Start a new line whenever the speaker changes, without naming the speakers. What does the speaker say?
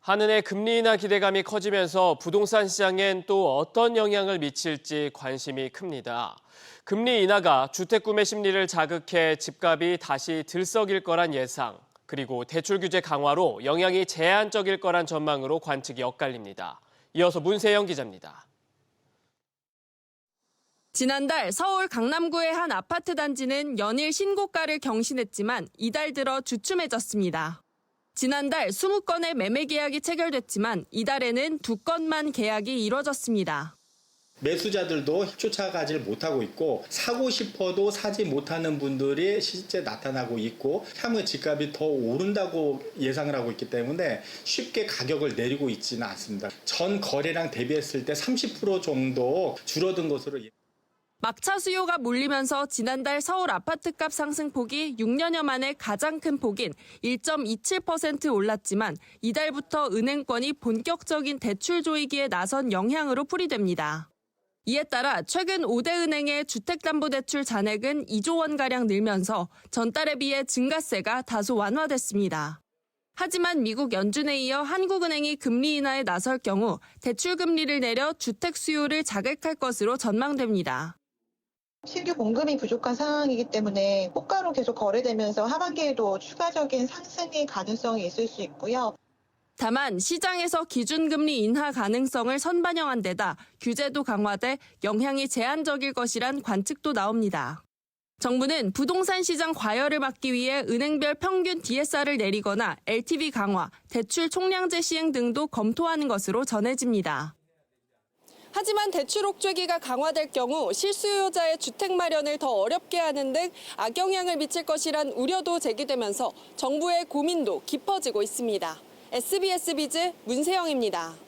한은의 금리 인하 기대감이 커지면서 부동산 시장엔 또 어떤 영향을 미칠지 관심이 큽니다. 금리 인하가 주택 구매 심리를 자극해 집값이 다시 들썩일 거란 예상, 그리고 대출 규제 강화로 영향이 제한적일 거란 전망으로 관측이 엇갈립니다. 이어서 문세영 기자입니다.
지난달 서울 강남구의 한 아파트 단지는 연일 신고가를 경신했지만 이달 들어 주춤해졌습니다. 지난달 20건의 매매 계약이 체결됐지만 이달에는 2건만 계약이 이뤄졌습니다.
매수자들도 쫓아가질 못하고 있고 사고 싶어도 사지 못하는 분들이 실제 나타나고 있고 향후 집값이 더 오른다고 예상을 하고 있기 때문에 쉽게 가격을 내리고 있지는 않습니다. 전 거래량 대비했을 때 30% 정도 줄어든 것으로
막차 수요가 몰리면서 지난달 서울 아파트값 상승폭이 6년여 만에 가장 큰 폭인 1.27% 올랐지만 이달부터 은행권이 본격적인 대출 조이기에 나선 영향으로 풀이됩니다. 이에 따라 최근 5대 은행의 주택담보대출 잔액은 2조 원가량 늘면서 전달에 비해 증가세가 다소 완화됐습니다. 하지만 미국 연준에 이어 한국은행이 금리 인하에 나설 경우 대출 금리를 내려 주택 수요를 자극할 것으로 전망됩니다.
신규 공급이 부족한 상황이기 때문에 호가로 계속 거래되면서 하반기에도 추가적인 상승의 가능성이 있을 수 있고요.
다만 시장에서 기준금리 인하 가능성을 선반영한 데다 규제도 강화돼 영향이 제한적일 것이란 관측도 나옵니다. 정부는 부동산 시장 과열을 막기 위해 은행별 평균 DSR을 내리거나 LTV 강화, 대출 총량제 시행 등도 검토하는 것으로 전해집니다. 하지만 대출 옥죄기가 강화될 경우 실수요자의 주택 마련을 더 어렵게 하는 등 악영향을 미칠 것이란 우려도 제기되면서 정부의 고민도 깊어지고 있습니다. SBS 비즈 문세영입니다.